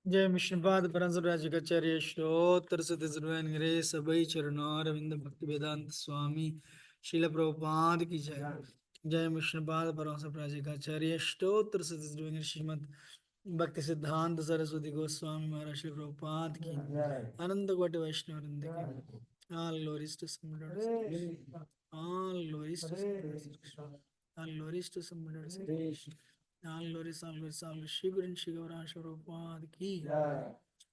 जय विष्णुपाद परमसुराजिकाचार्य श्रोत्र सत्य सर्वांगिरे सभई चरणों अरविंद भक्ति वेदांत स्वामी शिल प्रभुपाद की जय। जय विष्णुपाद परमसुराजिकाचार्य श्रोत्र सत्य सर्वांगिरे श्रीमद भक्ति सिद्धांत सरस्वती गोस्वामी महाराज श्री प्रभुपाद की आनंद कोटि वैष्णव वृंद की all glories to Samudra, all glories to Samudra, all glories to Samudra, all glories, all glories, all glories, Shri Guru and Shri Gauranga Prabhupada की।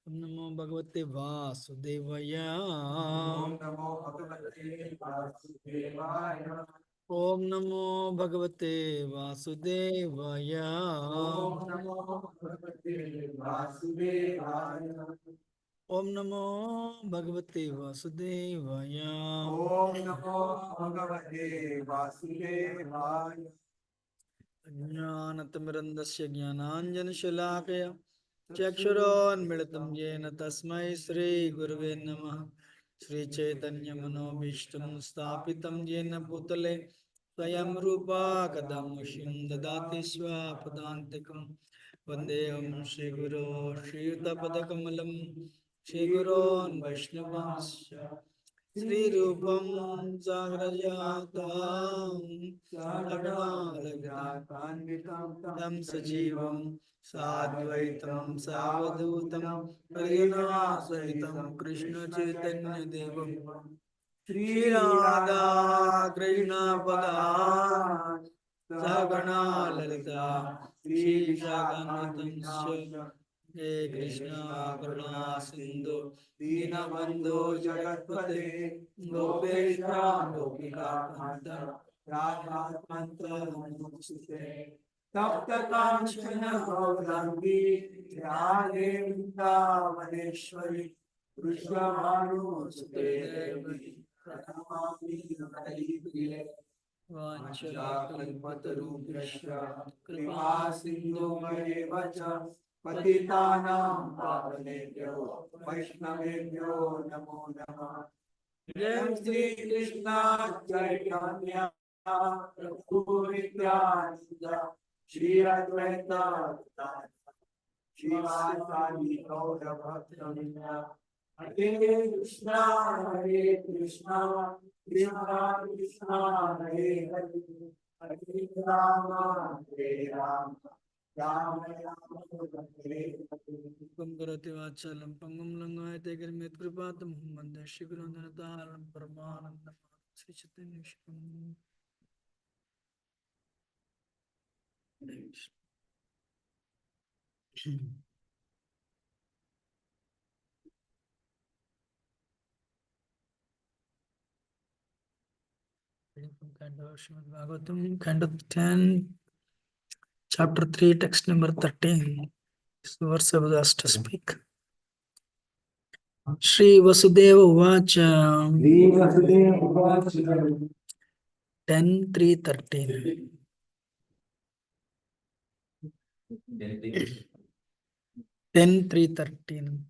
ओम नमो भगवते वासुदेवाय, ओम नमो भगवते वासुदेवाय, ओम नमो भगवते वासुदेवाय, ओम नमो भगवते वासुदेवाय, ओम नमो भगवते वासुदेवाय, ओम नमो भगवते वासुदेवाय। ज्ञानतिमिरन्दस्य ज्ञानाञ्जनशलाकया चक्षुरोन्मिलितं येन तस्मै श्रीगुरुवे नमः। श्रीचैतन्यमनोभीष्टं स्थापितं येन भूतले स्वयं रूपा कदा मह्यं ददाति स्वपदान्तिकं। वन्देऽहं श्रीगुरो श्रीयुतपदकमलं श्रीगुरोन् वैष्णवांश्च श्रीरूपं साग्रजातं तं सजीवं साद्वैतं सावधूतं परिजनसहितं कृष्णचैतन्यदेवं श्रीराधा कृष्णपदान् सगणा ललिता श्रीशाखान्वितंश्च हे कृष्णा करुणा सिंधु दीनबंधु जगत्पते गोपेशा गोपिका कांत राधाकांत नमोस्तुते। तप्त कांचन गौरांगी राधे वृंदावनेश्वरी वृषभानुसुते देवी प्रणमामि हरिप्रिये। वाञ्छाकल्पतरुभ्यश्च कृपा सिन्धुभ्येव च पतितानां पावनेभ्यो वैष्णवेभ्यो नमो नमः। जय श्री कृष्ण चैतन्य प्रभु नित्यानंद श्री अद्वैत श्रीवासादि गौर भक्तवृंद। हरे कृष्णा कृष्णा कृष्णा हरे हरे, हरे राम राम राम हरे हरे। करोति वाचालं पंगुं लंघयते गिरिमित कृपातमहं वन्दे श्रीगुरुं धनतारं परमानन्दं Shri Chaitanya Srimad Bhagavatam, Canto 10, Chapter 3, Text number 13. This verse I was asked to speak. Shri Vasudeva Uvacha. श्रीवसुदेव उवाच 10:3:13. 10:3:13.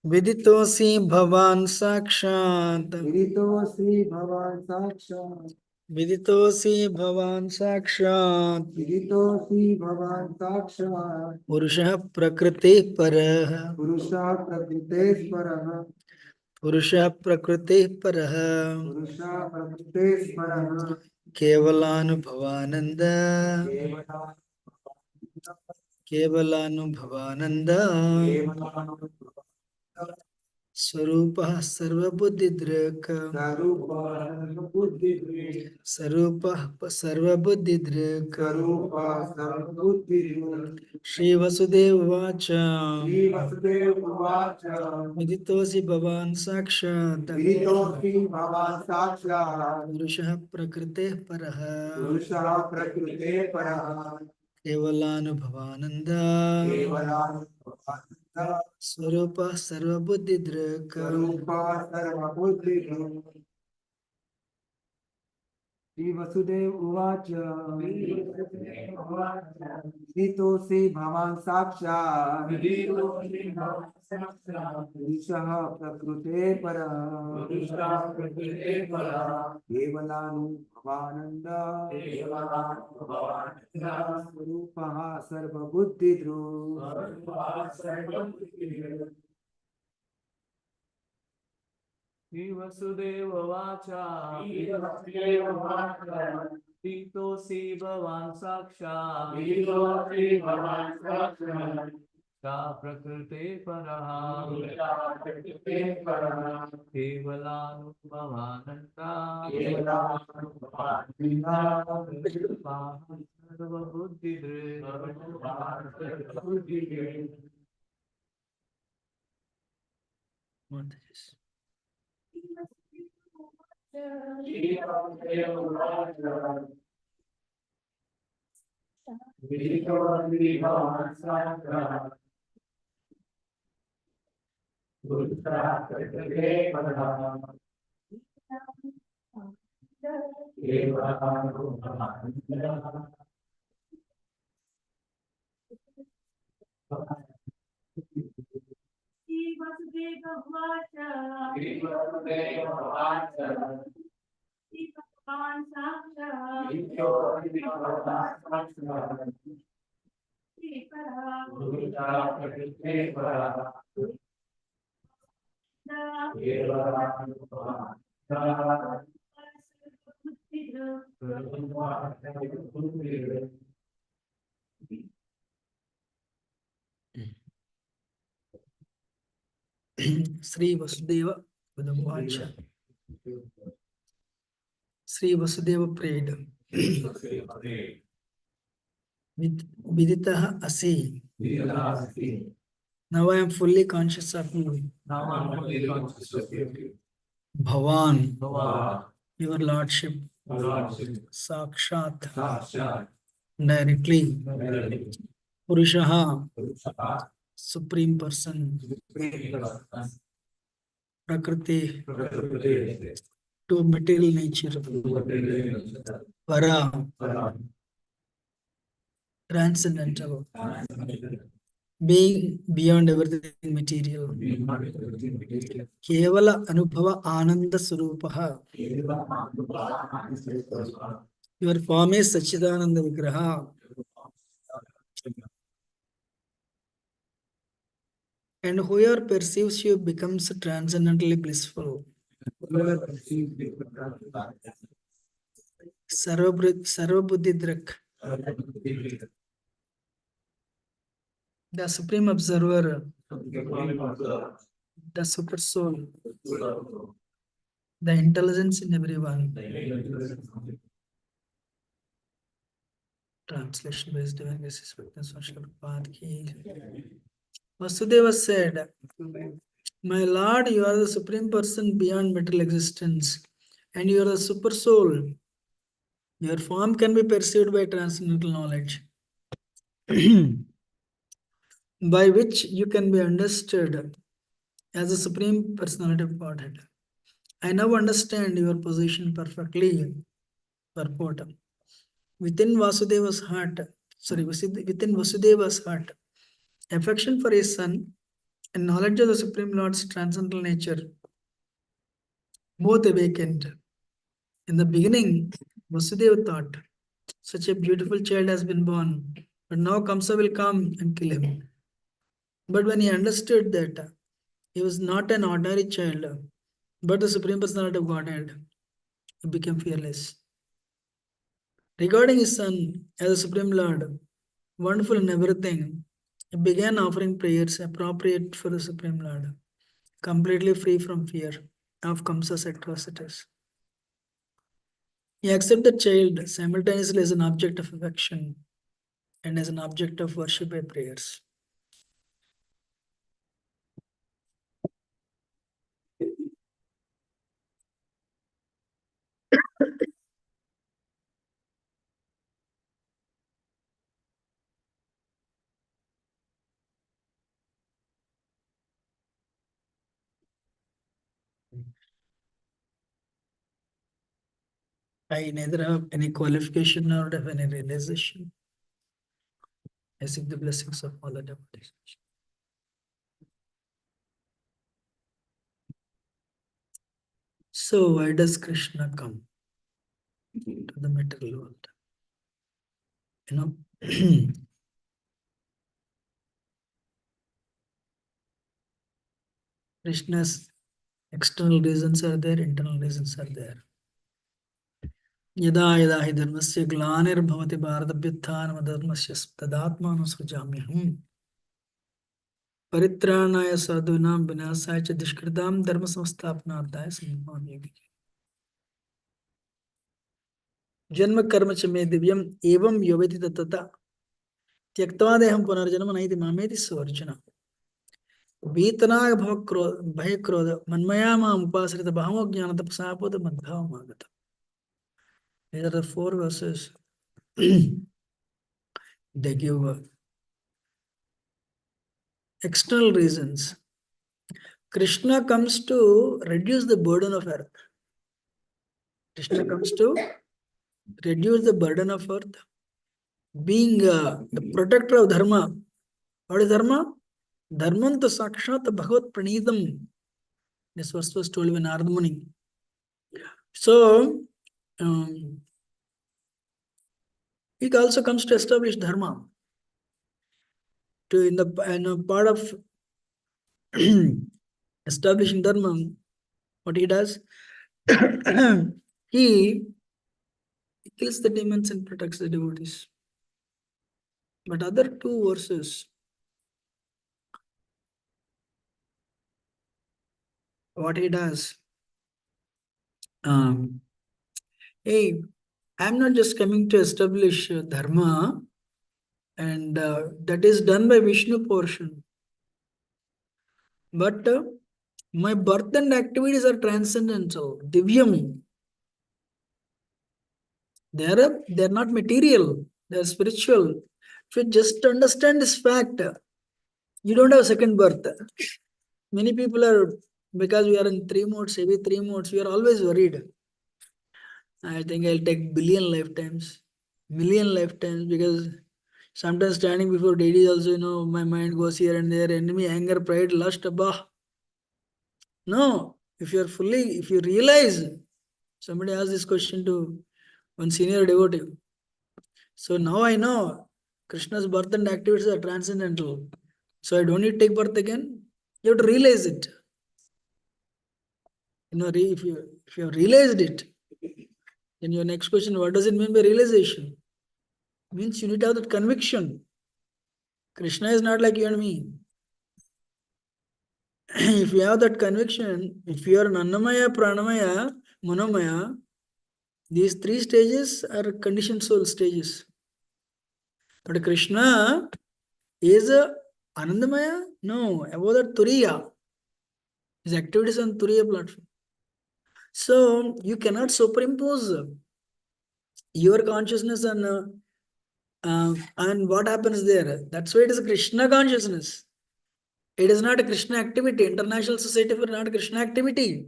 विदितोऽसि भवान् साक्षात्. विदितोऽसि भवान् साक्षात् विदितोऽसि भवान् साक्षात्. विदितोऽसि भवान् साक्षात् पुरुषः प्रकृतिः परः. पुरुषः प्रकृतेः परः पुरुषः प्रकृतिः परः. पुरुषः प्रकृतेः परः केवलानुभवानन्द. केवलानन्दः केवलानुभवानन्द. स्वरूपः सर्वबुद्धिदृक्. स्वरूपः सर्वबुद्धिदृक्. श्रीवसुदेव उवाच. श्रीवसुदेव उवाच विदितोऽसि भवान् साक्षात्. विदितोऽसि भवान् साक्षात् पुरुषः प्रकृतेः परः. पुरुषः प्रकृतेः परः केवलानुभवानन्द. केवलानन्दः स्वरूपः सर्वबुद्धिदृक्. स्वरूपः सर्वबुद्धिः श्री वसुदेव उवाच विदितोऽसि भवान् साक्षात् पुरुषः प्रकृते परः केवलानुभवानन्द स्वरूपः सर्वबुद्धिदृक् श्रीवसुदेव उवाच विदितोऽसि भवान् साक्षात् सा प्रकृते परः केवलानुभवानन्दा सर्वबुद्धिदृक् What is this? Sri Vasudeva Uvacha. Sri Vasudeva prayed. Viditaha asi. Now I am fully conscious of you. Bhavan, your lordship. Sakshat, directly. Purushaha, supreme person. Prakriti, to material nature. Para, transcendental. Being beyond everything material. Kevala Anubhava Ananda Surupaha. Your form is Sachidananda Vigraha. And whoever perceives you becomes transcendently blissful. Sarvabuddhidrak. The supreme observer. The super soul. The intelligence in everyone. Translation based divine grace. Vasudeva said, my Lord, you are the supreme person beyond material existence, and you are the super soul. Your form can be perceived by transcendental knowledge, by which you can be understood as a Supreme Personality of Godhead. I now understand your position perfectly, purport. Within Vasudeva's heart, within Vasudeva's heart, affection for his son and knowledge of the Supreme Lord's transcendental nature both awakened. In the beginning, Vasudeva thought, such a beautiful child has been born, but now Kamsa will come and kill him. But when he understood that he was not an ordinary child, but the Supreme Personality of Godhead, he became fearless. Regarding his son as a Supreme Lord, wonderful in everything, he began offering prayers appropriate for the Supreme Lord, completely free from fear of Kamsa's atrocities. He accepted the child simultaneously as an object of affection and as an object of worship by prayers. I neither have any qualification nor have any realization. I seek the blessings of all the devotees. So why does Krishna come to the material world? You know, Krishna's external reasons are there, internal reasons are there. Yada yada hi dharmasya glanirбhavati bharatabhyutthanamdharmasya tadatmanusrujamyaham paritranaya sadhunam vinasaya cha dushkritam dharma samsthapanarthaya samavami. Janma karma cha me divyam evam yoveti tatata त्यक्त्वा देहं पुनर्जन्म नैति मामेति सुवर्चना वीतनाग भय क्रोध मन्मया माम उपाश्रित बहमो ज्ञान तपसापोद मद्भावम् आगतम्. These are the 4 verses. They give external reasons. Krishna comes to reduce the burden of earth. Krishna comes to reduce the burden of earth. Being the protector of dharma. What is dharma? Dharmanta sakshat bhagavat pranitam. This verse was told by Narada Muni. So, it also comes to establish dharma. In the part of establishing dharma, what he does, he kills the demons and protects the devotees. But other 2 verses, what he does, hey, I'm not just coming to establish dharma, and that is done by Vishnu portion. But my birth and activities are transcendental, divyam. They're not material, they're spiritual. If you just understand this fact, you don't have second birth. Many people are, because we are in 3 modes, every 3 modes, we are always worried. I think I'll take billion lifetimes, million lifetimes, because sometimes standing before deities also, my mind goes here and there, enemy, anger, pride, lust, abah. No, if you realize, somebody asked this question to one senior devotee. So now I know Krishna's birth and activities are transcendental. So I don't need to take birth again. You have to realize it. If you have realized it, then your next question, what does it mean by realization? Means you need to have that conviction. Krishna is not like you and me. If you have that conviction, if you are an Annamaya, Pranamaya, Manomaya, these 3 stages are conditioned soul stages. But Krishna is Anandamaya? No, about that Turiya. His activities on Turiya platform. So you cannot superimpose your consciousness on and what happens there. That's why it is Krishna consciousness. It is not a Krishna activity. International Society for not Krishna activity.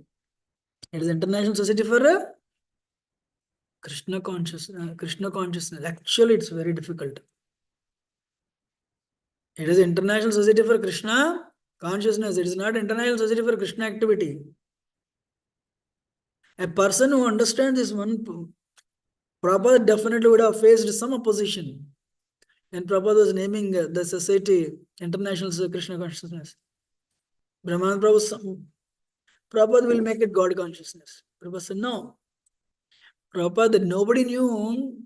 It is International Society for Krishna consciousness. Krishna consciousness. Actually, it's very difficult. It is International Society for Krishna consciousness. It is not International Society for Krishna activity. A person who understands this one, Prabhupada definitely would have faced some opposition. And Prabhupada was naming the society International Krishna Consciousness. Brahman Prabhupada will make it God consciousness. Prabhupada said, no. Prabhupada, nobody knew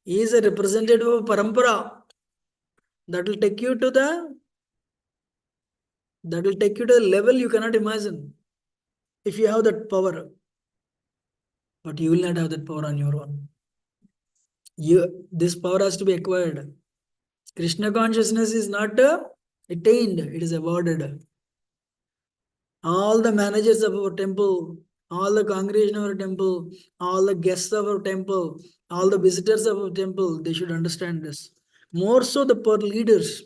he is a representative of parampara. That will take you to the level you cannot imagine. If you have that power. But you will not have that power on your own. This power has to be acquired. Krishna consciousness is not attained, it is awarded. All the managers of our temple, all the congregation of our temple, all the guests of our temple, all the visitors of our temple, they should understand this. More so the poor leaders,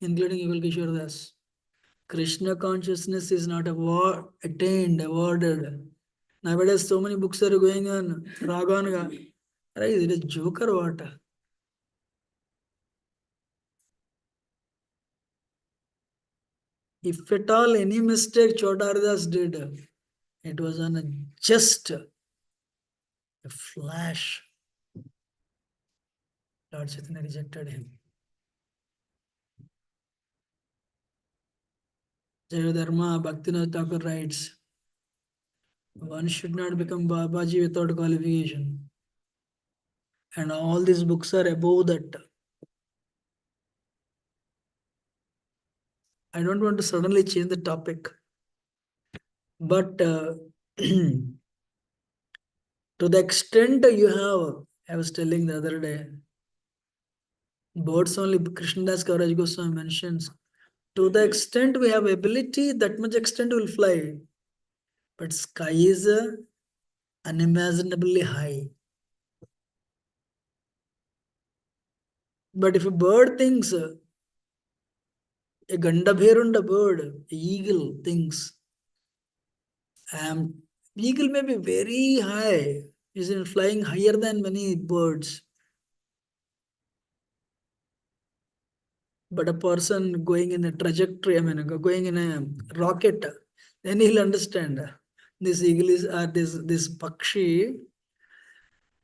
including Yugal Kishore Das. Krishna consciousness is not attained, awarded. Nowadays, so many books are going on. Raganaga. Right, it is joke or what? If at all any mistake Chotaridas did, it was on just a flash. Lord Chaitanya rejected him. Jayadharma Bhaktivinoda Thakur writes, one should not become Babaji without qualification. And all these books are above that. I don't want to suddenly change the topic. But to the extent you have, I was telling the other day, birds only Krishnadas Kaviraj Goswami mentions, to the extent we have ability, that much extent will fly. But sky is unimaginably high. But if a bird thinks, a Gandabherunda bird, a eagle thinks, eagle may be very high, is flying higher than many birds. But a person going in a trajectory, going in a rocket, then he'll understand this eagle is, this pakshi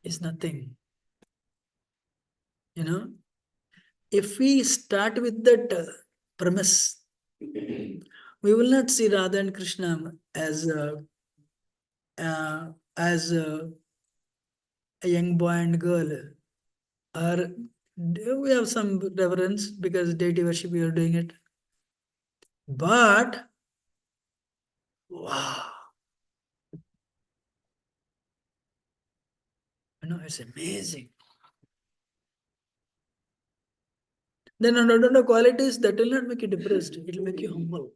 is nothing. If we start with that premise, we will not see Radha and Krishna as a young boy and girl, or we have some reverence because deity worship we are doing it. But wow, it's amazing. Then another qualities that will not make you depressed, it will make you humble.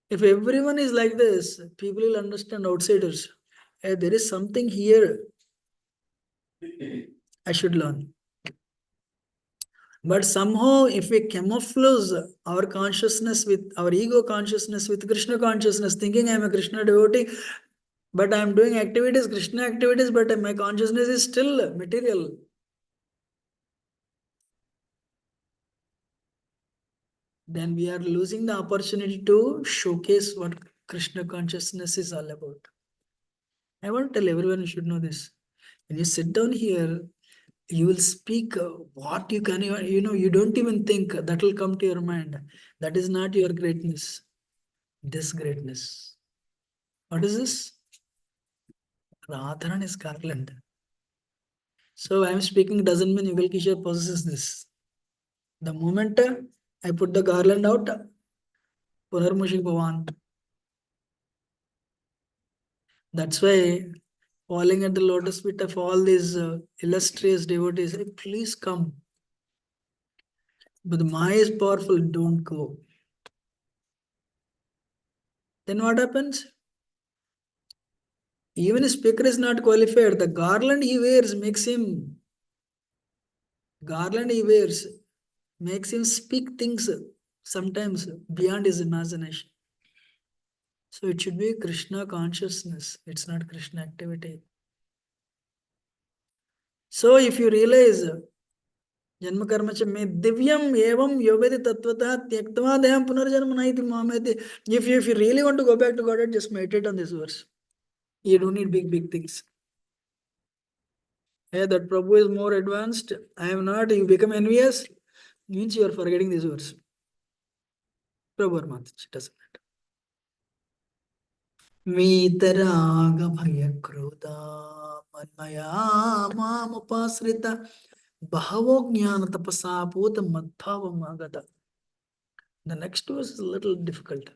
If everyone is like this, people will understand outsiders. Hey, there is something here I should learn. But somehow, if we camouflage our consciousness with our ego consciousness with Krishna consciousness, thinking I am a Krishna devotee, but I am doing activities, Krishna activities, but my consciousness is still material. Then we are losing the opportunity to showcase what Krishna consciousness is all about. I want to tell everyone, you should know this. When you sit down here, you will speak what you can, you don't even think that will come to your mind. That is not your greatness. This greatness. What is this? Radharan is garland. So I am speaking doesn't mean Yugal Kishore possesses this. The moment I put the garland out, Punarmushik Bhavan. That's why falling at the lotus feet of all these illustrious devotees, hey, please come. But the Maya is powerful, don't go. Then what happens? Even a speaker is not qualified. The garland he wears makes him. Garland he wears makes him speak things sometimes beyond his imagination. So it should be Krishna consciousness. It's not Krishna activity. So if you realize जन्म कर्म च मे दिव्यम एवं योवेति तत्वतः त्यक्त्वा देहं पुनर्जन्म नाइति मामेति. If you really want to go back to God, just meditate on this verse. You don't need big things. Hey, that Prabhu is more advanced. I am not. You become envious. Means you are forgetting this verse. Prabhu or Mataji, doesn't matter. Vitaraga bhaya krodha manmaya mamupasrita bhavo jnana tapasa puta madbhavam agata. The next verse is a little difficult.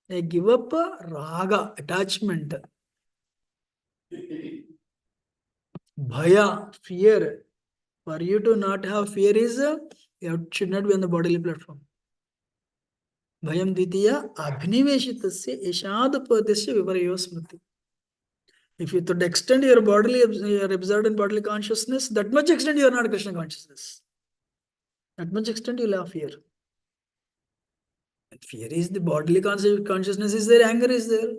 They give up raga, attachment. Bhaya, fear. For you to not have fear is, you should not be on the bodily platform. Bhayam dvitiya abhiniveshitasya ishadapadasya viparyo smriti. If you to the extent your bodily, you are absorbed in bodily consciousness, that much extent you are not Krishna consciousness. That much extent you will have fear. And fear is the bodily consciousness is there, anger is there.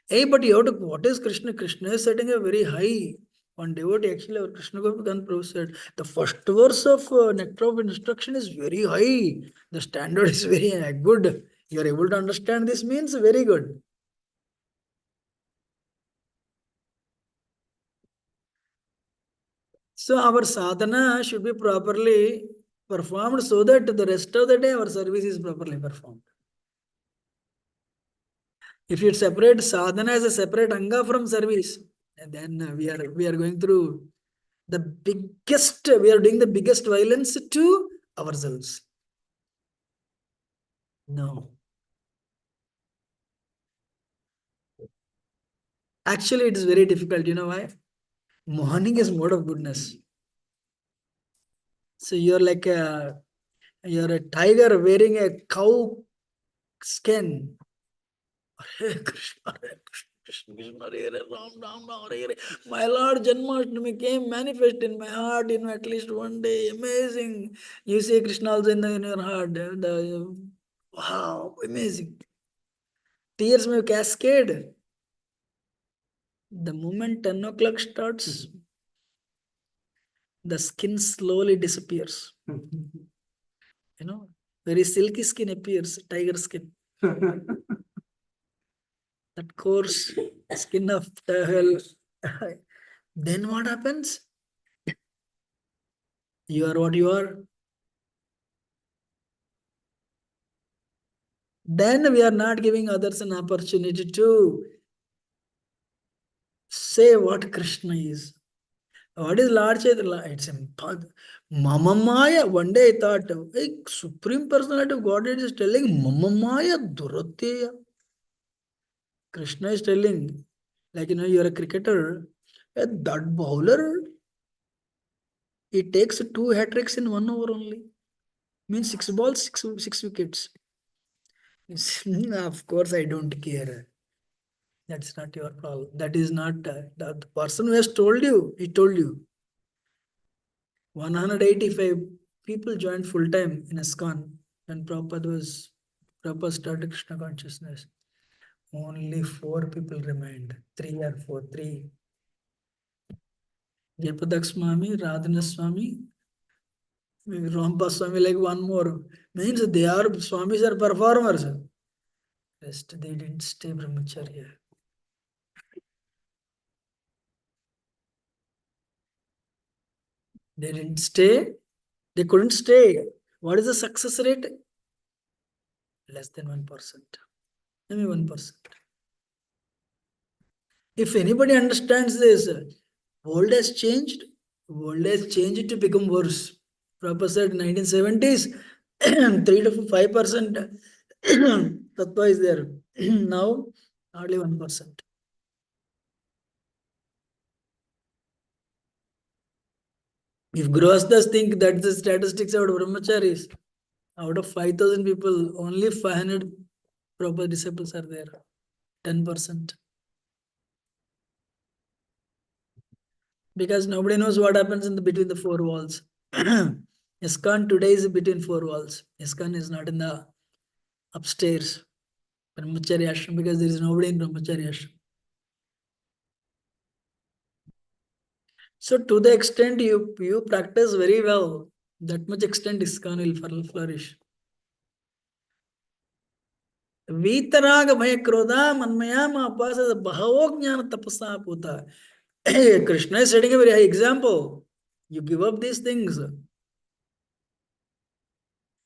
Hey, but you have to, what is Krishna? Krishna is setting a very high. One devotee, actually, our Krishna Gopikan Prabhu said, the first verse of Nectar of Instruction is very high. The standard is very good. You are able to understand this means very good. So our sadhana should be properly performed so that the rest of the day our service is properly performed. If you separate sadhana as a separate anga from service, then we are going through the biggest, we are doing the biggest violence to ourselves. No. Actually, it is very difficult. You know why? Morning is mode of goodness. So you're like you're a tiger wearing a cow skin. Hare Krishna, Hare Krishna, Krishna Krishna, Hare Hare, Ram Ram, Ram Hare Hare. My Lord Janmashtami came manifest in my heart in at least one day. Amazing. You see Krishna also in your heart. Wow, amazing. Tears may cascade. The moment 10 o'clock starts, the skin slowly disappears. You know, very silky skin appears, tiger skin. That coarse skin of the hell. Then what happens? You are what you are. Then we are not giving others an opportunity to say what Krishna is. What is Lord Chaitanya? It's impossible. Mama Maya. One day I thought, hey, Supreme Personality of Godhead is telling Mama Maya Durateya. Krishna is telling, like, you are a cricketer, that bowler, he takes 2 hat tricks in 1 over only. Means 6 balls, 6 wickets. Of course, I don't care. That's not your problem. That is not the person who has told you. He told you. 185 people joined full time in ISKCON when Prabhupada started Krishna consciousness. Only 4 people remained. 3 or 4, 3. Jayapadak Swami, Radhana Swami, Rampa Swami, like one more. Means they are, Swamis are performers. Rest, they didn't stay brahmacharya. They didn't stay. They couldn't stay. What is the success rate? Less than 1%. Maybe 1%. If anybody understands this, world has changed. World has changed to become worse. Prabhupada said 1970s, 3 to 5% tattva is there. Now, hardly 1%. If Grihasthas think that the statistics about brahmacharis, out of 5,000 people, only 500 proper disciples are there. 10%. Because nobody knows what happens in between the 4 walls. ISKCON today is between four walls. ISKCON is not in the upstairs Brahmacharya ashram because there is nobody in Brahmacharya ashram. So to the extent you practice very well, that much extent ISKCON will flourish. वीतराग भय क्रोधा मनमया मापास बहवो ज्ञान tapasa puta. Krishna is setting a very high example. You give up these things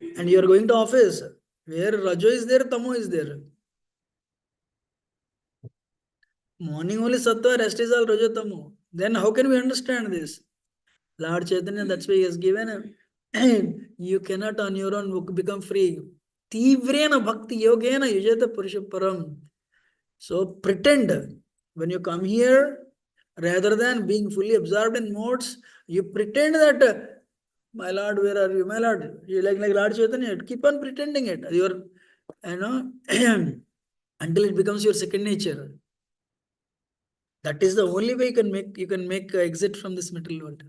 and you are going to office where Rajo is there, Tamo is there. Morning only Sattva, rest is all Rajo Tamo. Then how can we understand this? Lord Chaitanya, that's why he has given you cannot on your own become free. Tivrena bhakti yogena yujata purusha param. So pretend when you come here, rather than being fully absorbed in modes, you pretend that, my Lord, where are you, my Lord? You like Lord Chaitanya, keep on pretending it. You know, until it becomes your second nature. That is the only way you can make exit from this material world.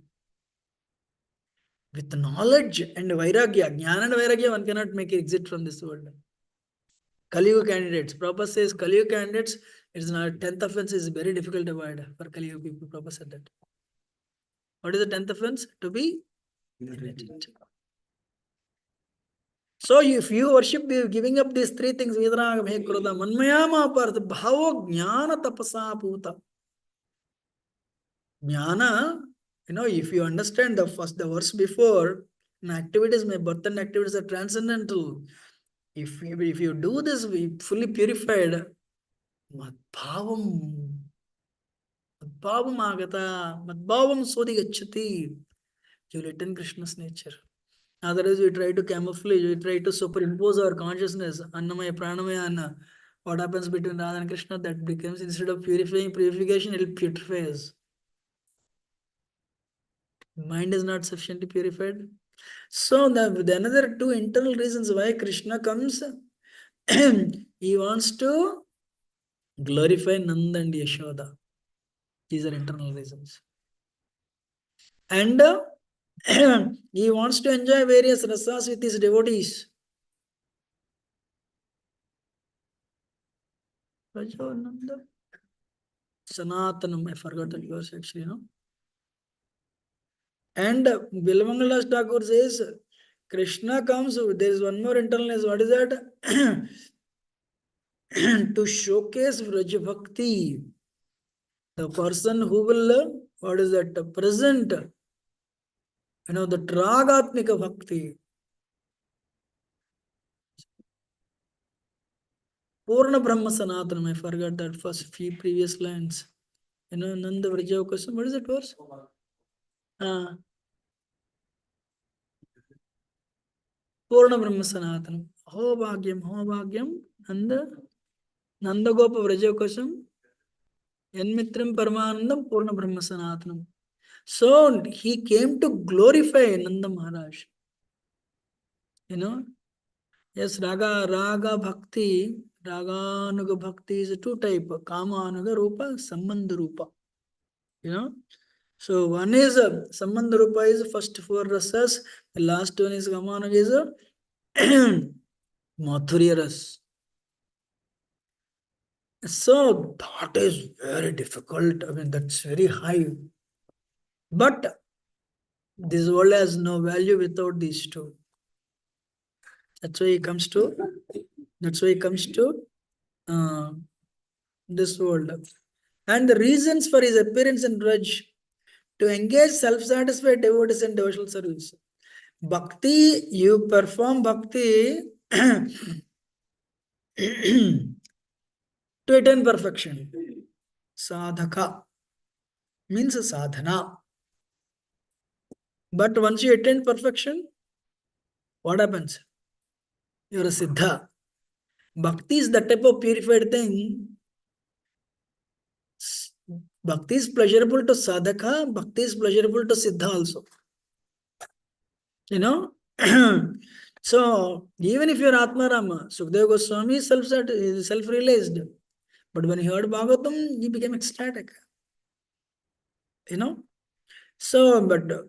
With knowledge and vairagya, jnana and vairagya, one cannot make exit from this world. Kali Yuga candidates. Prabhupada says Kali Yuga candidates, it's not 10th offense is very difficult to avoid for Kali Yuga people. Prabhupada said that. What is the 10th offense? To be irritated. So if you worship giving up these three things, Vidraga, Bhe, Krodha, Manmayama, Parth, Bhavo, Jnana, Tapasa, Puta. Jnana, if you understand the verse before, activities, my birth and activities are transcendental. If you do this, fully purified, Madbhavam agata, Madbhavam sodhi gacchati. You will attain Krishna's nature. Otherwise, we try to camouflage, we try to superimpose our consciousness, Annamaya, Pranamaya, Anna. What happens between Radha and Krishna? That becomes, instead of purification, it will putrefy us. Mind is not sufficiently purified. So the another two internal reasons why Krishna comes, he wants to glorify Nanda and Yashoda. These are internal reasons. And he wants to enjoy various rasas with his devotees. Rajananda. Sanatanam, I forgot that verse actually, And Bilmangalas Thakur says, Krishna comes, there is one more internal, what is that? To showcase Vraj Bhakti. The person who will, what is that, present, the Tragatmika Bhakti. Purna Brahma Sanatanam, I forgot that first few previous lines. Nanda Vraja Kasam, what is that verse? Purna Brahma Sanatanam. Ho Bhagyam, Nanda Gopa Vraja Kasam, Yanmitram Paramanandam, Purna Brahma Sanatanam. So he came to glorify Nanda Maharaj. Yes, Raga Bhakti, Raganuga Bhakti is two type, Kama Anuga Rupa, Sambandha Rupa. So one is Sambandha Rupa is first four rasas, the last one is Kama Anuga is Madhurya Ras. So that is very difficult. I mean, that's very high. But this world has no value without these two. That's why he comes to this world. And the reasons for his appearance in Raj, to engage self-satisfied devotees in devotional service. Bhakti, you perform bhakti to attain perfection. Sadhaka means sadhana. But once you attain perfection, what happens? You're a siddha. Bhakti is the type of purified thing. Bhakti is pleasurable to sadhaka, bhakti is pleasurable to siddha also. So even if you're Atma Rama, Sukadeva Goswami is self-realized. But when he heard Bhagavatam, he became ecstatic. So, but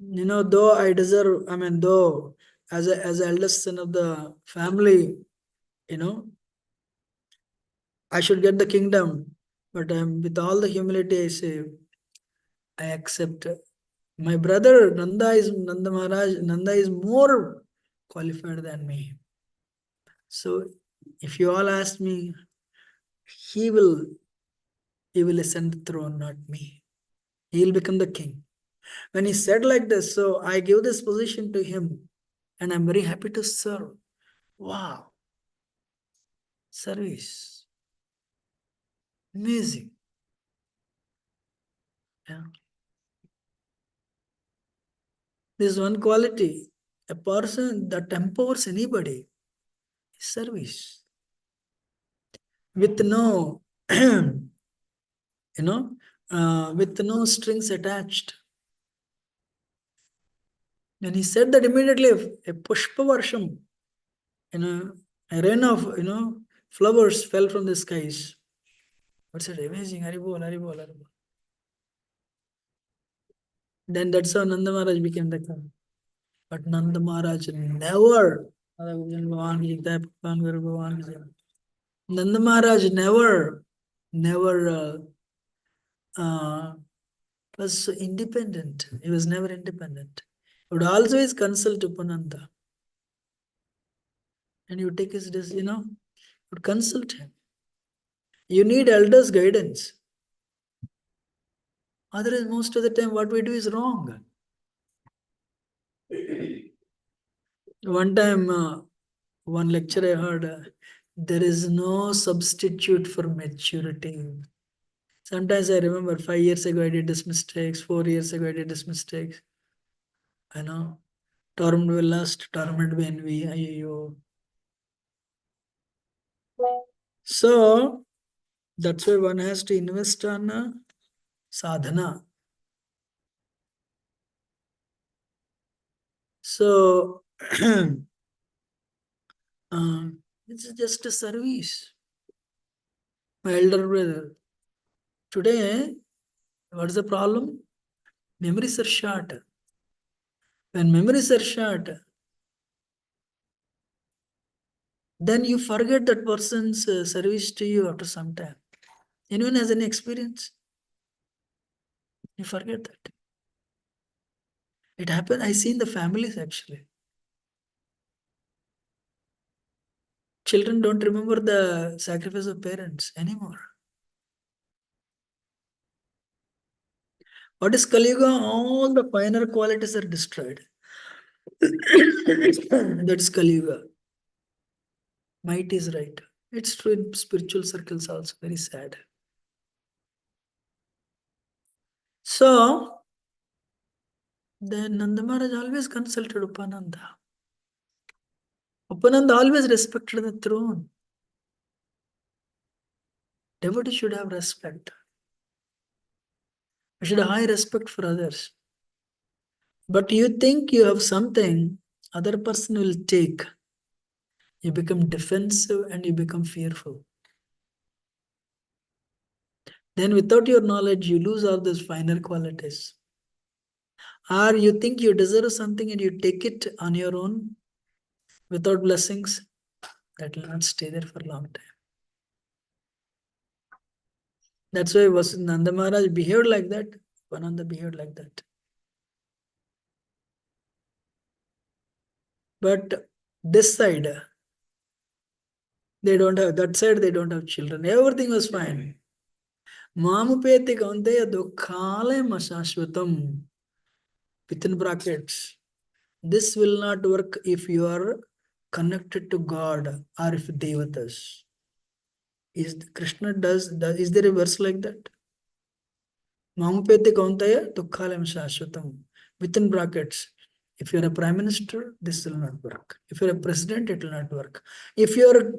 Though I deserve, though as eldest son of the family, I should get the kingdom. But with all the humility, I say, I accept. My brother Nanda Maharaj, Nanda is more qualified than me. So if you all ask me, he will ascend the throne, not me. He will become the king. When he said like this, so I give this position to him, and I'm very happy to serve. Wow, service, amazing. Yeah. There's one quality, a person that empowers anybody is service with no, with no strings attached. When he said that, immediately a pushpa varsham, a rain of flowers fell from the skies. What's it? Amazing, Haribol, Haribol, Haribol. Then that's how Nanda Maharaj became the king. But Nanda Maharaj never, Nanda Maharaj never was so independent. He was never independent. He would always consult Upananda. And you take his, would consult him. You need elders' guidance. Otherwise, most of the time, what we do is wrong. One time, one lecture I heard, there is no substitute for maturity. Sometimes I remember 5 years ago I did this mistakes, 4 years ago I did this mistakes. Torment will last, torment will envy. Ayyo. So that's why one has to invest on sadhana. So it's just a service. My elder brother. Today, what's the problem? Memories are short. When memories are short, then you forget that person's service to you after some time. Anyone has any experience? You forget that. It happened, I see in the families actually. Children don't remember the sacrifice of parents anymore. What is Kali Yuga? All the finer qualities are destroyed. That's Kali Yuga. Might is right. It's true in spiritual circles also, very sad. So, then Nanda Maharaj always consulted Upananda. Upananda always respected the throne. Devotee should have respect. We should have high respect for others. But you think you have something, other person will take. You become defensive and you become fearful. Then without your knowledge, you lose all those finer qualities. Or you think you deserve something and you take it on your own without blessings, that will not stay there for a long time. That's why Nanda Maharaj behaved like that. Vananda behaved like that. But this side, they don't have, that side they don't have children. Everything was fine. Mamupeti kaunteya dukkale masashvatam. Within brackets. This will not work if you are connected to God or if Devatas. Is Krishna is there a verse like that? Mamupeti kauntaya dukhalem shashvatam. Within brackets. If you're a prime minister, this will not work. If you're a president, it will not work. If you're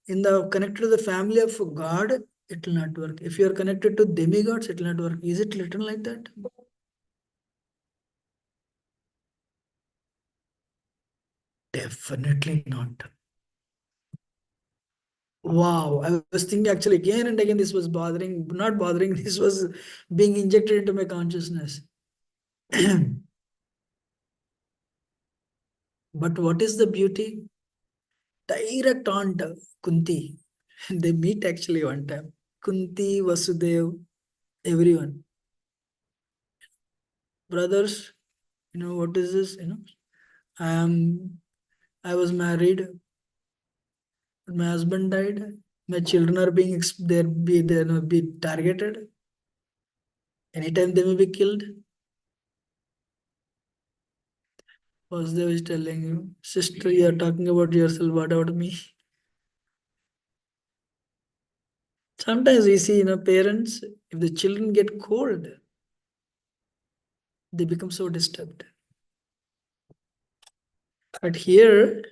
in the connected to the family of God, it will not work. If you're connected to demigods, it will not work. Is it written like that? Definitely not. Wow, I was thinking actually again and again this was not bothering, this was being injected into my consciousness. But what is the beauty? Direct aunt Kunti. They meet actually one time. Kunti, Vasudev, everyone. Brothers, what is this? I am I was married, my husband died, my children are being be targeted. Anytime they may be killed. Vasudev is telling you, sister, you are talking about yourself, what about me? Sometimes we see, parents, if the children get cold, they become so disturbed. But here,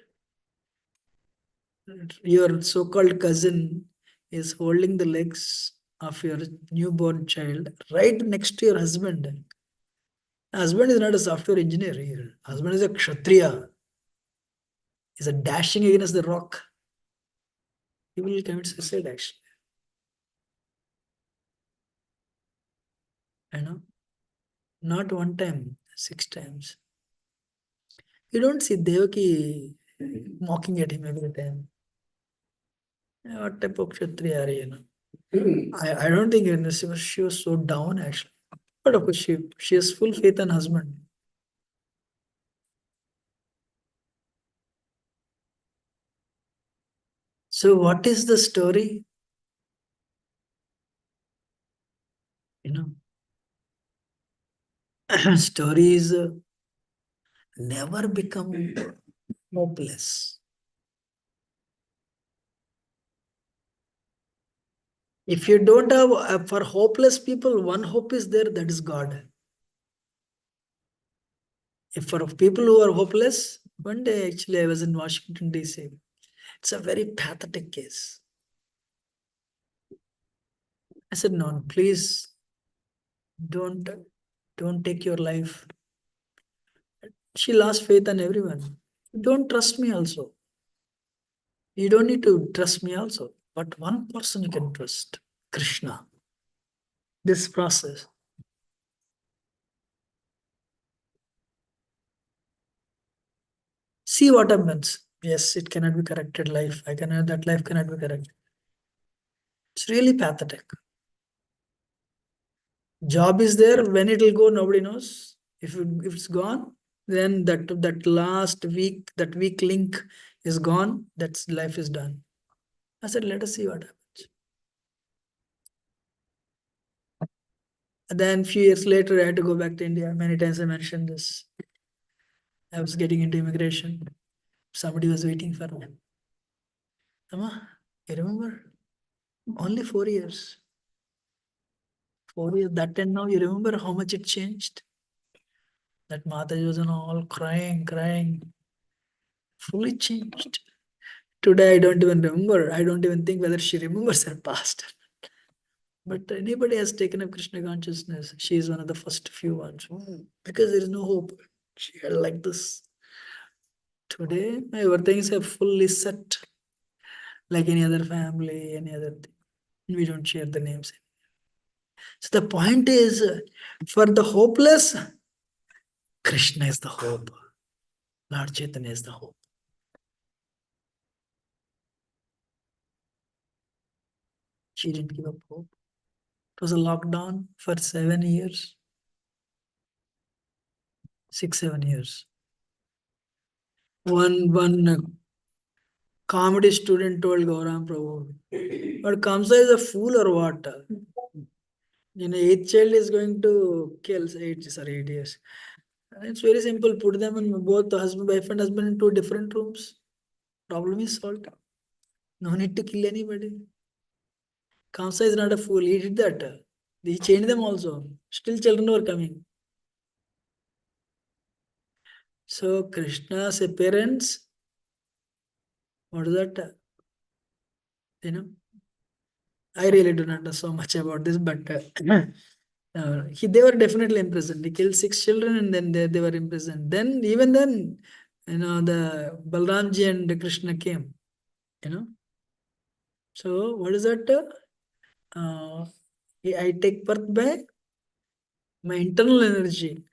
your so-called cousin is holding the legs of your newborn child right next to your husband. Husband is not a software engineer here. Husband is a kshatriya. He's a dashing against the rock. He will commit suicide actually. Not one time, 6 times. You don't see Devaki mocking at him every time. What type of kshatriya are you? I don't think she was so down actually. But of course, she has full faith in husband. So what is the story? Stories never become hopeless. If you don't have, for hopeless people, one hope is there, that is God. If for people who are hopeless, one day actually I was in Washington, D.C. It's a very pathetic case. I said, no, please don't take your life. She lost faith on everyone. Don't trust me also. You don't need to trust me also. But one person you can trust, Krishna. This process. See what happens. Yes, it cannot be corrected. That life cannot be corrected. It's really pathetic. Job is there. When it will go, nobody knows. If it's gone, then that last week, that weak link is gone. That's life is done. I said, let us see what happens. And then few years later, I had to go back to India. Many times I mentioned this. I was getting into immigration. Somebody was waiting for me. Amma, you remember? Only 4 years. 4 years. That and now, you remember how much it changed? That Mataji was all crying. Fully changed. Today, I don't even remember. I don't even think whether she remembers her past. But anybody has taken up Krishna consciousness, she is one of the first few ones. Because there is no hope. She had like this. Today, our things have fully set. Like any other family, any other thing. We don't share the names. So the point is, for the hopeless, Krishna is the hope. Lord Chaitanya is the hope. She didn't give up hope. It was a lockdown for 7 years. 6, 7 years. One comedy student told Gauram Prabhu, but Kamsa is a fool or what? Eighth child is going to kill 8 years. It's very simple. Put them in both the wife and husband in 2 different rooms. Problem is solved. No need to kill anybody. Kamsa is not a fool. He did that. He changed them also. Still children were coming. So Krishna's appearance, what is that? I really do not know so much about this, but they were definitely imprisoned. He killed 6 children and then they were imprisoned. Even then, the Balramji and Krishna came. So what is that? I take birth by my internal energy.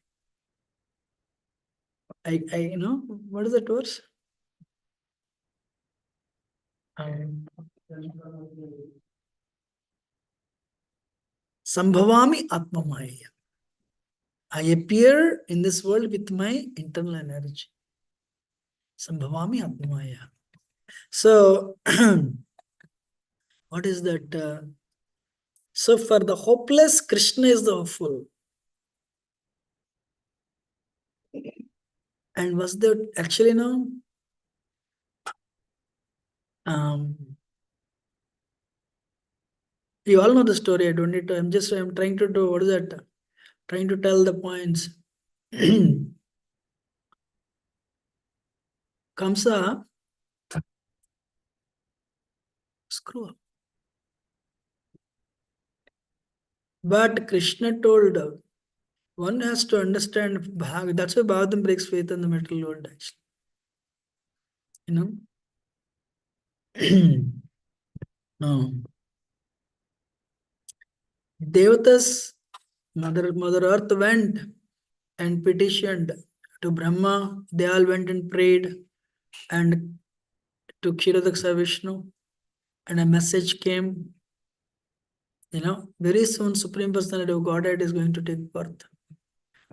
you know, what is that verse? Sambhavami Atmamaya. I appear in this world with my internal energy. Sambhavami Atmamaya. So, what is that? So, for the hopeless, Krishna is the hopeful. And was there actually no? You all know the story. I don't need to. I'm trying to do, what is that? Trying to tell the points. Kamsa, screw up. But Krishna told, one has to understand, that's why Bhagavatam breaks faith in the material world, actually. You know? No. Devatas, Mother Earth went and petitioned to Brahma. They all went and prayed and to Kshirodaksa Vishnu. And a message came, you know, very soon Supreme Personality of Godhead is going to take birth.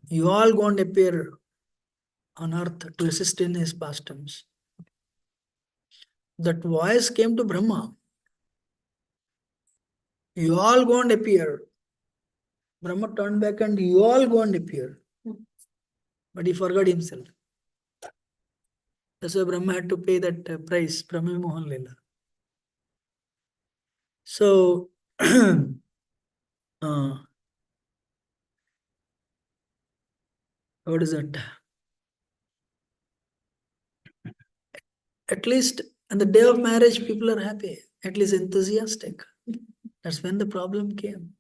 You all going to appear on earth to assist in his pastimes. That voice came to Brahma. You all going to appear. Brahma turned back and you all going to appear. But he forgot himself. That's why Brahma had to pay that price, Brahma Mohan Lila. So, what is that? At least on the day of marriage, people are happy, at least enthusiastic. That's when the problem came.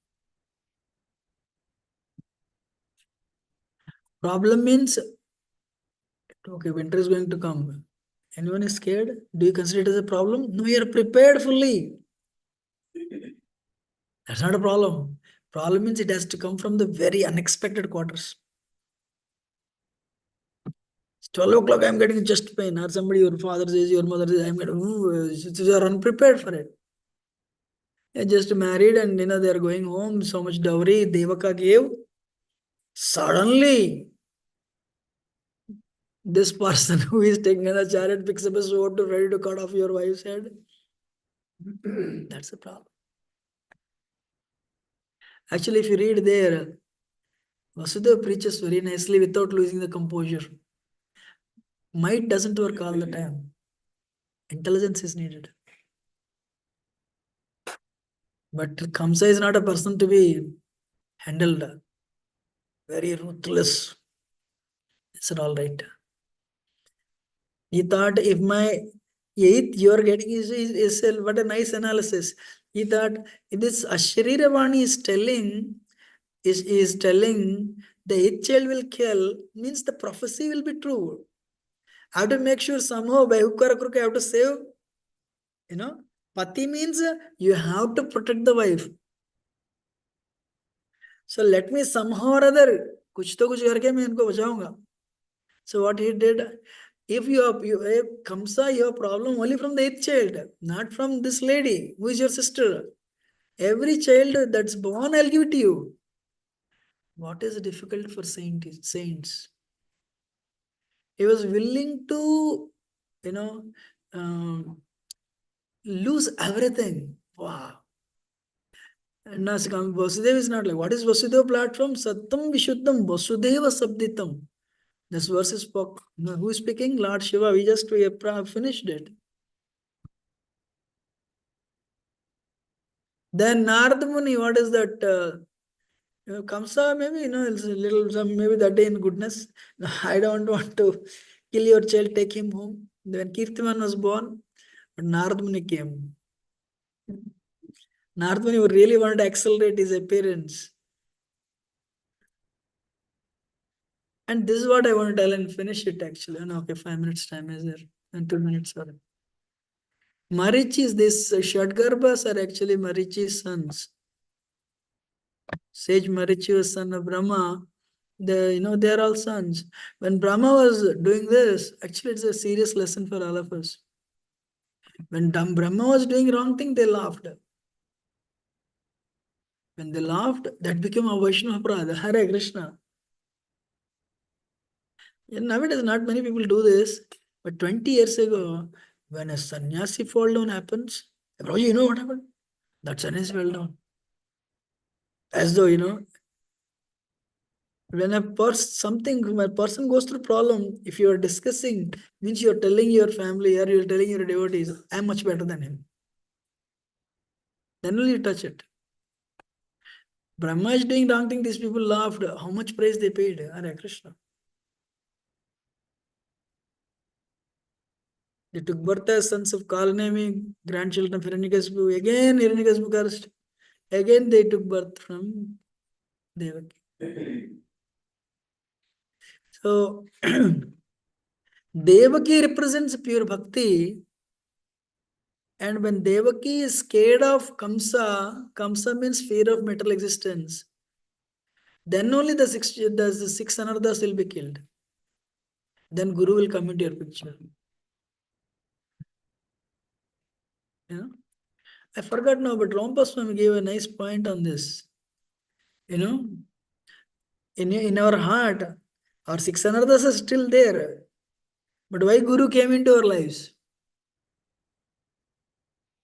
Problem means, okay, winter is going to come. Anyone is scared? Do you consider it as a problem? No, you are prepared fully. That's not a problem. Problem means it has to come from the very unexpected quarters. It's 12 o'clock, I'm getting chest pain. Or somebody, your father says, your mother says, I'm getting, you are unprepared for it. They just married and they are going home, so much dowry, Devaka gave. Suddenly, this person who is taking a chariot picks up a sword to ready to cut off your wife's head. That's the problem. Actually, if you read there, Vasudeva preaches very nicely without losing the composure. Might doesn't work all the time. Intelligence is needed. But Kamsa is not a person to be handled. Very ruthless. It's all right. He thought if my eighth you are getting is what a nice analysis. He thought this Ashariravani is telling the eighth child will kill, means the prophecy will be true. I have to make sure somehow by hook or crook I have to save. Pati means you have to protect the wife. So let me somehow or other कुछ तो कुछ करके मैं इनको बचाऊंगा. So what he did, if Kamsa, you have problem only from the eighth child, not from this lady who is your sister. Every child that's born, I'll give it to you. What is difficult for saints? He was willing to, lose everything. Wow. And Vasudeva is not like, what is Vasudeva platform? Sattam Vishuddham Vasudeva Sabditam. This verse is spoke. Who is speaking? Lord Shiva. We finished it. Then Narad Muni, what is that? Kamsa, maybe, it's a little, maybe that day in goodness. I don't want to kill your child, take him home. When Kirtiman was born, but Narad Muni came. Narad Muni really wanted to accelerate his appearance. And this is what I want to tell and finish it actually. Okay, 5 minutes time is there. And 2 minutes, sorry. Marichis, these Shadgarbhas are actually Marichi's sons. Sage Marichi was son of Brahma. They are all sons. When Brahma was doing this, actually it's a serious lesson for all of us. When Brahma was doing wrong thing, they laughed. When they laughed, that became a Vaishnava Prada. Hare Krishna. And nowadays, not many people do this. But 20 years ago, when a sannyasi fall down happens, bro, you know what happened? That sannyasi fell down. As though, when a person goes through problem, if you are discussing, means you are telling your family or you are telling your devotees, I am much better than him. Then will you touch it. Brahma is doing wrong thing, these people laughed. How much praise they paid? Hare Krishna. They took birth as sons of Kalanemi, grandchildren of Hiranyakasipu. Again, Hiranyakasipu cursed. Again, they took birth from Devaki. So, Devaki represents pure bhakti. And when Devaki is scared of Kamsa, Kamsa means fear of material existence, then only the six anarthas will be killed. Then Guru will come into your picture. I forgot now, but Rampa Swami gave a nice point on this. In our heart, our six anarthas are still there. But why Guru came into our lives?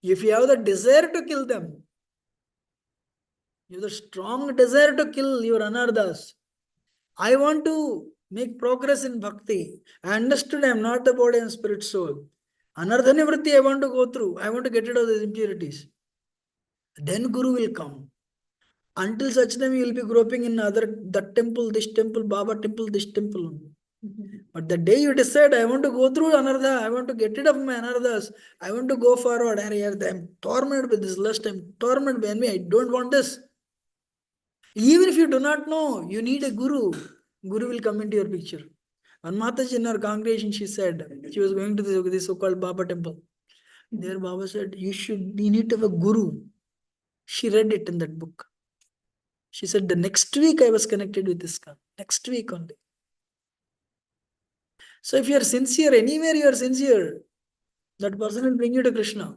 If you have the desire to kill them, you have the strong desire to kill your anarthas. I want to make progress in bhakti. I understood I am not the body and spirit soul. Anartha nivritti I want to go through. I want to get rid of these impurities. Then Guru will come. Until such time you will be groping in that temple, this temple, Baba temple, this temple. But the day you decide, I want to go through anartha, I want to get rid of my anarthas, I want to go forward, I am tormented with this lust, I am tormented by envy, I don't want this. Even if you do not know, you need a guru. Guru will come into your picture. One Mataji in our congregation, she said, she was going to this so-called Baba temple. There Baba said, you need to have a guru. She read it in that book. She said, the next week I was connected with this guy. Next week only. So if you are sincere, anywhere you are sincere, that person will bring you to Krishna.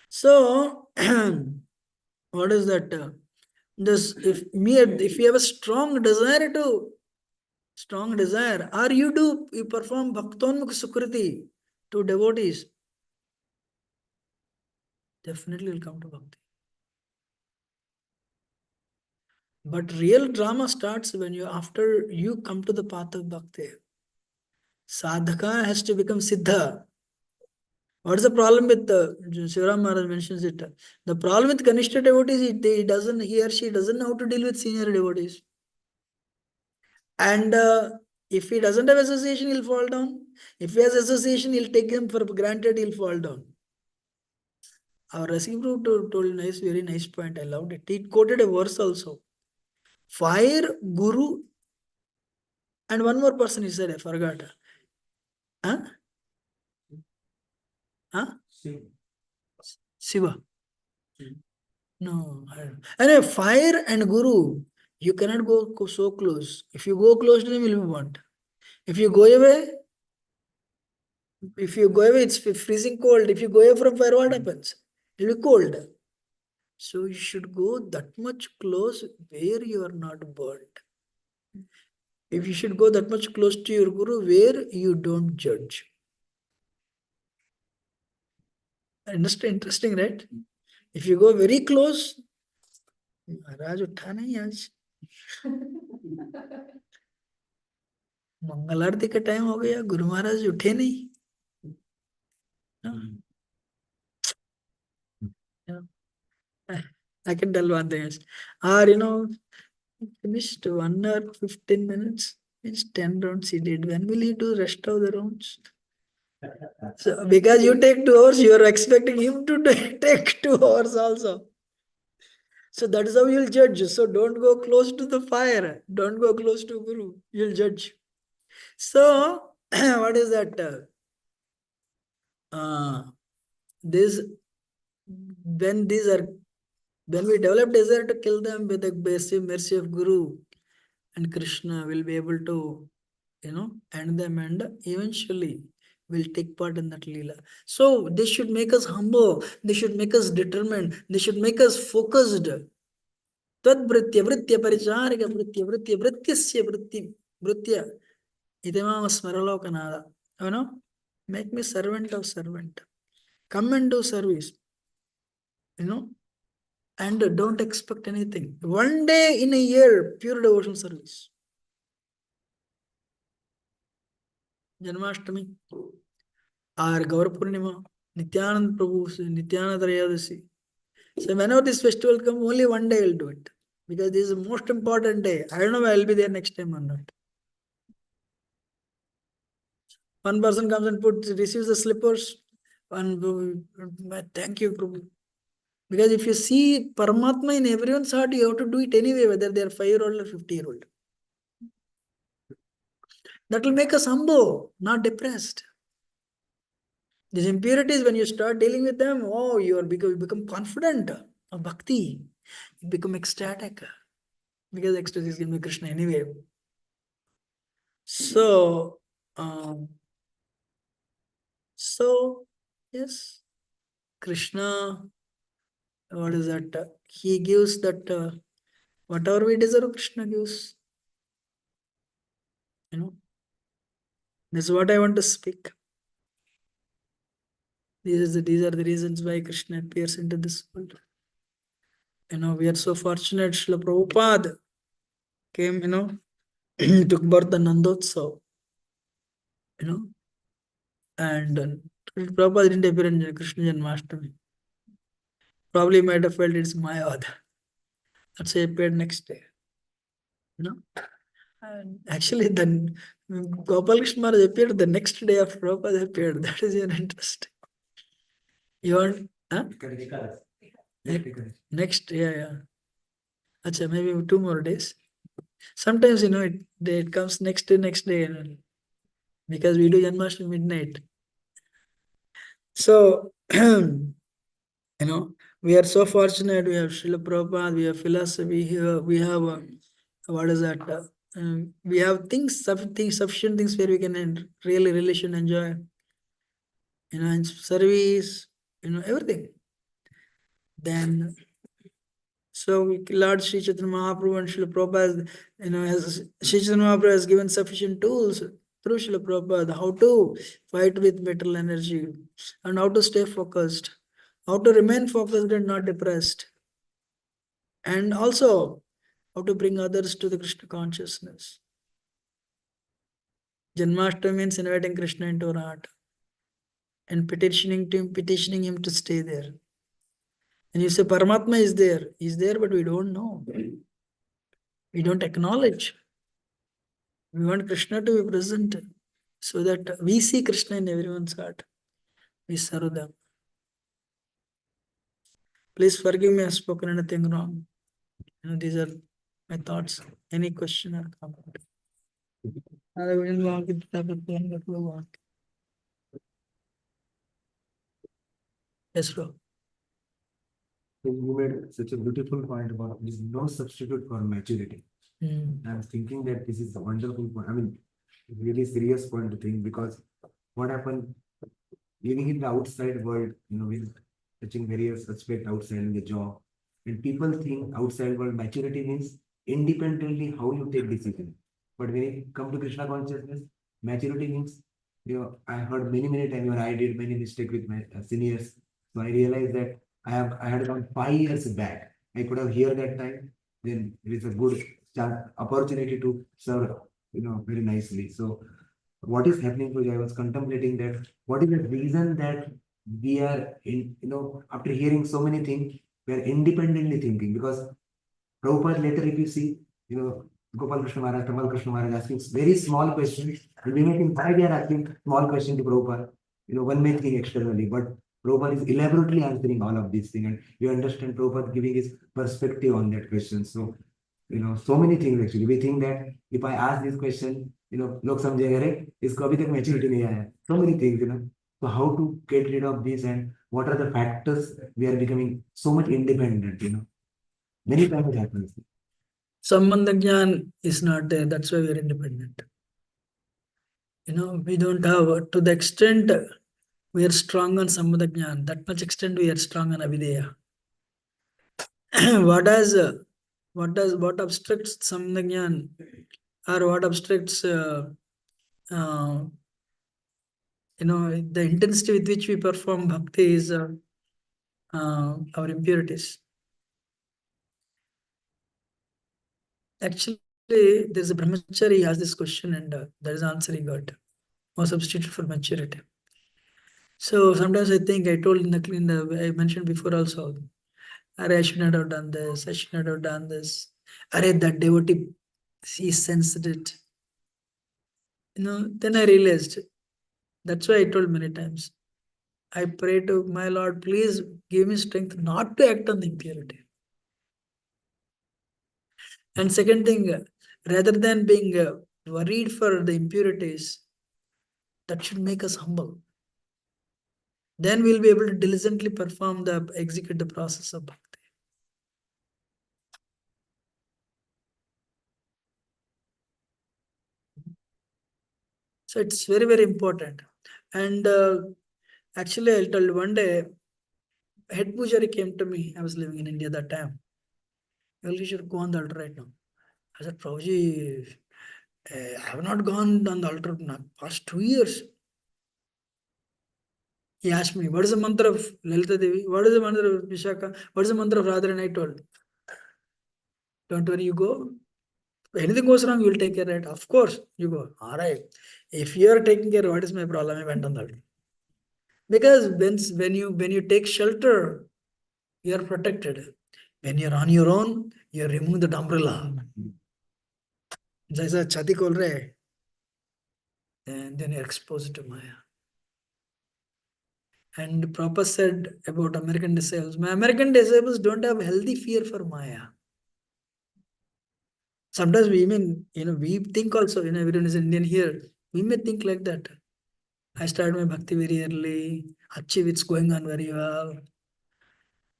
So, what is that? If you have a strong desire, or you perform bhaktonmukh sukriti to devotees, definitely will come to bhakti. But real drama starts after you come to the path of bhakti. Sadhaka has to become siddha. What is the problem with Shivaram Maharaj mentions it? The problem with Kanishta devotees, he or she doesn't know how to deal with senior devotees. And if he doesn't have association, he'll fall down. If he has association, he'll take them for granted, he'll fall down. Our Rasik Prabhu told a very nice point. I loved it. He quoted a verse also. Fire, Guru, and one more person he said, I forgot. Huh? Huh? Shiva. No, I don't. Anyway, fire and Guru, you cannot go so close. If you go close to them, you'll be burnt. If you go away, it's freezing cold. If you go away from fire, what happens? It'll be cold. So you should go that much close where you are not burnt. If you should go that much close to your Guru where you don't judge. Interesting, right? If you go very close, Maharaj utha nahi aaj. मंगल आरती का time हो गया, गुरु महाराज उठे नहीं. I can tell one thing is, finished 1 hour 15 minutes, means 10 rounds he did. When will he do rest of the rounds? So because you take 2 hours, you are expecting him to take 2 hours also. So that is how you'll judge. So don't go close to the fire. Don't go close to Guru. You'll judge. So what is that? This when these are When we develop desire to kill them, with the basic mercy of Guru and Krishna, will be able to, end them, and eventually will take part in that Leela. So they should make us humble, they should make us determined, they should make us focused. Tadvritya, vritya, paricharika, vritya, vritya, vrityasya, vritya, vritya, idamam smaralokanada. Make me servant of servant. Come and do service, and don't expect anything. One day in a year, pure devotional service. Janmashtami, or Gaur Purnima, Nityanand Prabhu, Nityananda Rayadasi. So whenever this festival comes, only one day I will do it. Because this is the most important day. I don't know if I will be there next time or not. One person comes and receives the slippers, and thank you, Prabhu. Because if you see Paramatma in everyone's heart, you have to do it anyway, whether they are 5-year-old or 50-year-old. That will make us humble, not depressed. These impurities, when you start dealing with them, you become confident of bhakti. You become ecstatic. Because ecstasy is given by Krishna anyway. So, yes, Krishna, what is that? He gives that whatever we deserve, Krishna gives. This is what I want to speak. These are the reasons why Krishna appears into this world. We are so fortunate. Srila Prabhupada came, took birth on Nandotsav, and Prabhupada didn't appear in Krishna Janmashtami. Probably might have felt it's Mayavad. That's why he appeared next day. And actually, then Gopal Krishna Maharaj appeared the next day after Prabhupada appeared. That is your interest. You want? Huh? Next, yeah. Achha, maybe 2 more days. Sometimes, it comes next day, because we do Janmashtami midnight. So, we are so fortunate. We have Srila Prabhupada, we have philosophy here, we have, what is that? We have sufficient things where we can really relation enjoy, and service, everything. Then, so Lord Sri Chaitanya Mahaprabhu and Srila Prabhupada, Sri Chaitanya Mahaprabhu has given sufficient tools through Srila Prabhupada how to fight with mental energy and how to stay focused, how to remain focused and not depressed, and also how to bring others to the Krishna consciousness. Janmashtami means inviting Krishna into our heart and petitioning him to stay there. And you say Paramatma is there. He's there, but we don't know. We don't acknowledge. We want Krishna to be present so that we see Krishna in everyone's heart. We serve them. Please forgive me, I've spoken anything wrong. These are my thoughts. Any question or comment? Yes, bro. You made such a beautiful point about this no substitute for maturity. I'm thinking that this is a wonderful point. I mean, really serious point to think, because what happened living in the outside world, with touching various aspects outside in the job, and people think outside world maturity means independently how you take decision. But when it come to Krishna consciousness, maturity means, I heard many times when I did many mistakes with my seniors. So I realized that I had gone 5 years back. I could have here that time. Then it is a good opportunity to serve, very nicely. So what is happening to you? I was contemplating that what is the reason that we are in, after hearing so many things, we are independently thinking. Because Prabhupada later, if you see, Gopal Krishna Maharaj, Tamal Krishna Maharaj asking very small questions, and we may think why they are asking small question to Prabhupada. One may think externally, but Prabhupada is elaborately answering all of these things, and you understand Prabhupada giving his perspective on that question. So, so many things actually. We think that if I ask this question, लोग समझेंगे अरे इसको अभी तक maturity नहीं आया. So many things, So how to get rid of this, and what are the factors we are becoming so much independent, Many times it happens. Sambandha Gyan is not there. That's why we are independent. We don't have, to the extent we are strong on Sambandha Gyan, that much extent we are strong on Avideya. what obstructs Sambandha Gyan, or what obstructs the intensity with which we perform bhakti is our impurities. Actually, there's a brahmachari, he asked this question, and there is answer he got. No substitute for maturity. So sometimes I think I told I mentioned before also, I should not have done this, I should not have done this. That devotee, he sensed it. Then I realized, that's why I told many times, I pray to my Lord, please give me strength not to act on the impurity. And second thing, rather than being worried for the impurities, that should make us humble. Then we'll be able to diligently execute the process of bhakti. So it's very, very important. And actually, I'll tell you, one day, head pujari came to me. I was living in India that time. You should go on the altar right now. I said, Prabhuji, I have not gone on the altar in the past 2 years. He asked me, what is the mantra of Lalita Devi? What is the mantra of Vishaka? What is the mantra of Radha? And I told, don't worry, you go. If anything goes wrong, you will take care of it. Of course, you go. All right. If you are taking care, what is my problem? I went on the altar. Because when you take shelter, you are protected. When you're on your own, you're removing the umbrella. Jaisa chati kol rahe, and then you're exposed to Maya. And Prabhupada said about American disciples, my American disciples don't have healthy fear for Maya. Sometimes we think also, everyone is Indian here, we may think like that. I started my bhakti very early, achieve it's going on very well.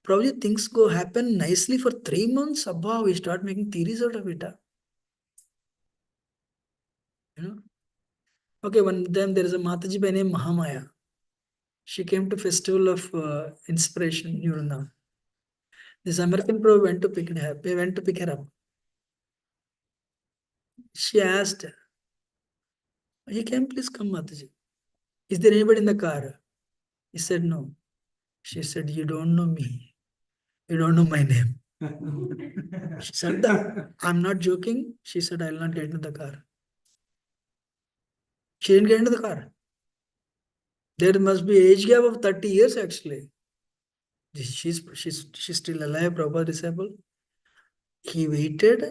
Probably things happen nicely for 3 months, above we start making theories out of it. Okay, one time there is a Mataji by name Mahamaya. She came to Festival of Inspiration, Nuruna. This American Prabhu went to pick her up. She asked, you can please come, Mataji. Is there anybody in the car? He said, no. She said, you don't know me. You don't know my name. She said that. I'm not joking. She said, I will not get into the car. She didn't get into the car. There must be age gap of 30 years actually. She's still alive, Prabhupada disciple. He waited.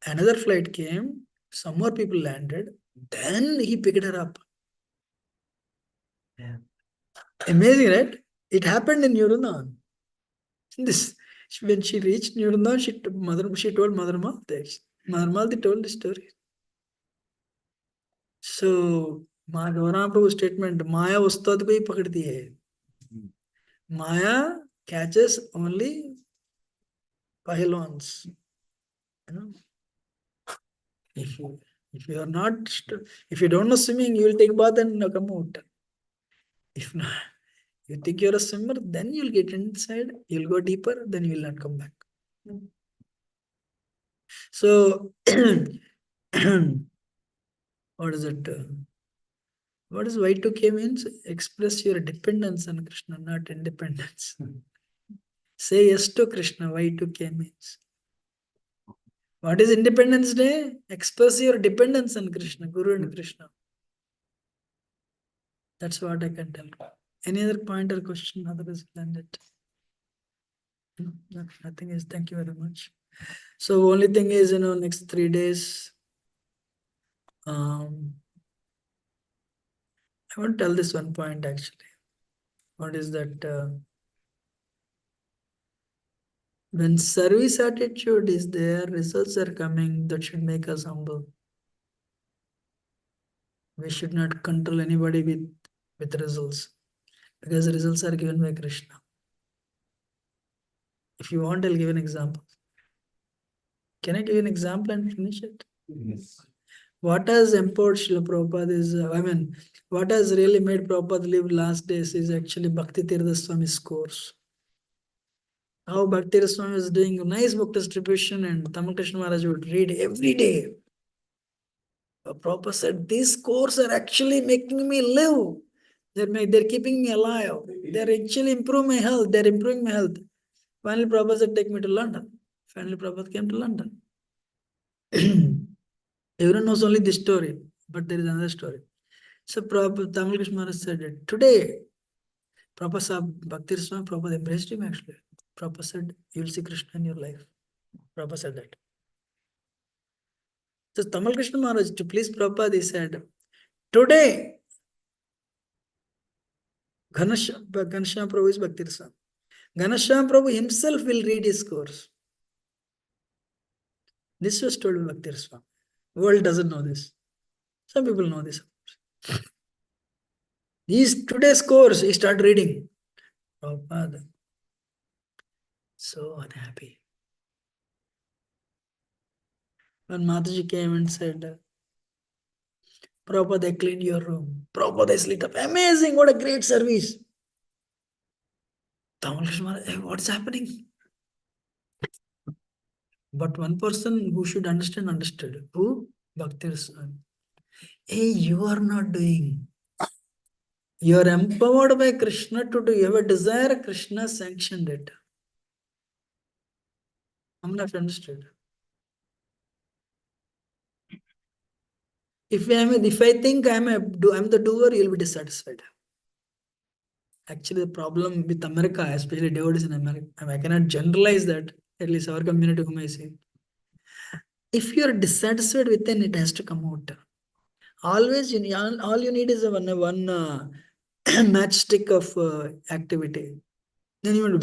Another flight came. Some more people landed. Then he picked her up. Yeah. Amazing, right? It happened in Nurundan. When she reached Nurundan, she told Mother Malti. Mother Malti told the story. So, Gauram Prabhu statement, Maya ustad ko hi pakadti hai. Maya catches only pahlons. If you are not, if you don't know swimming, you will take bath and come out. If not, you think you're a swimmer, then you'll get inside, you'll go deeper, then you will not come back. So, what is it? What does Y2K means? Express your dependence on Krishna, not independence. Say yes to Krishna, Y2K means. What is Independence Day? Express your dependence on Krishna, Guru and Krishna. That's what I can tell. Any other point or question? Otherwise, land it. No, nothing is. Thank you very much. So only thing is, next 3 days, I want to tell this one point actually. What is that? When service attitude is there, results are coming, that should make us humble. We should not control anybody with results, because the results are given by Krishna. If you want, I'll give an example. Can I give you an example and finish it? Yes. What has empowered Srila Prabhupada is, what has really made Prabhupada live last days is actually Bhakti Tirtha Swami's course. How Bhakti Tirtha Swami was doing a nice book distribution and Tamal Krishna Maharaj would read every day. Prabhupada said, these courses are actually making me live. They're keeping me alive. They're actually improving my health. They're improving my health. Finally, Prabhupada said, take me to London. Finally, Prabhupada came to London. Everyone knows only this story, but there is another story. So Prabhupada, Tamal Krishna Maharaj said it. Today, Prabhupada saw Bhakti Swami, Prabhupada embraced him actually. Prabhupada said, you'll see Krishna in your life. Prabhupada said that. So Tamal Krishna Maharaj, to please Prabhupada, he said, today, Ghanashyam Prabhu is Bhakti Swami. Ghanashyam Prabhu himself will read his course. This was told by Bhakti Swami. World doesn't know this. Some people know this. Today's course, he started reading. Prabhupada, so unhappy. When Mataji came and said, Prabhupada, I cleaned your room. Prabhupada is lit up. Amazing, what a great service. Tamal Krishna Maharaj, hey, what's happening? But one person who should understand, understood. Who? Bhakti Swami. Hey, you are not doing. You are empowered by Krishna to do. You have a desire, Krishna sanctioned it. I'm not understood. If I think I'm the doer, you'll be dissatisfied. Actually, the problem with America, especially devotees in America, I cannot generalize that, at least our community whom I see. If you are dissatisfied within, it has to come out. Always, all you need is one matchstick of activity. Then you will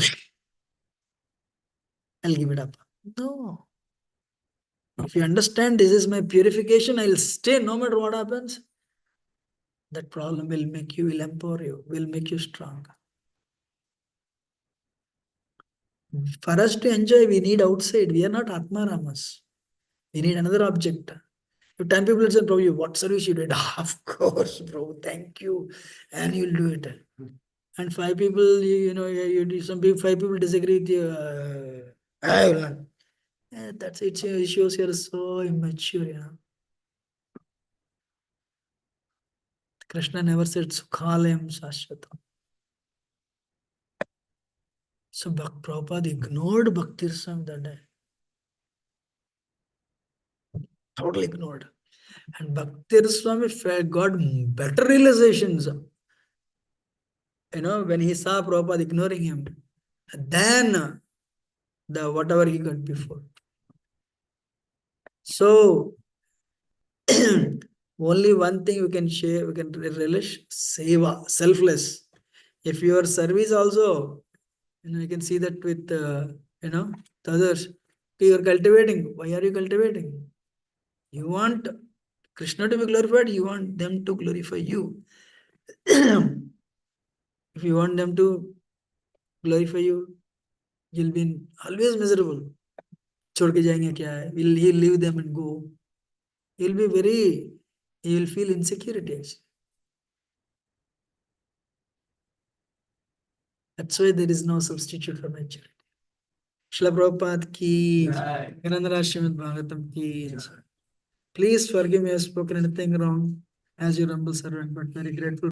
I'll give it up. No. If you understand this is my purification, I'll stay no matter what happens. That problem will empower you, will make you strong. For us to enjoy, we need outside. We are not Atmaramas. We need another object. If 10 people say, Prabhu, what service you did? Of course, Prabhu, thank you. And you'll do it. And 5 people, you do some people, 5 people disagree with you. I will not. That's it. It shows you're so immature, Krishna never said Sukhalayam Sashvatam. So Prabhupada ignored Bhakti Swami that day. Totally ignored. And Bhakti Swami got better realizations. When he saw Prabhupada ignoring him, than whatever he got before. So only one thing we can share, we can relish, seva, selfless. If your service also, you can see that with the others. You are cultivating. Why are you cultivating? You want Krishna to be glorified, you want them to glorify you. If you want them to glorify you, you'll be always miserable. Chod ke jayenge kya hai? He'll leave them and go. You'll feel insecurity. That's why there is no substitute for maturity. Srila Prabhupada ki, Granadhara Srimad Bhagavatam ki. Please forgive me, I have spoken anything wrong as your humble servant, but very grateful.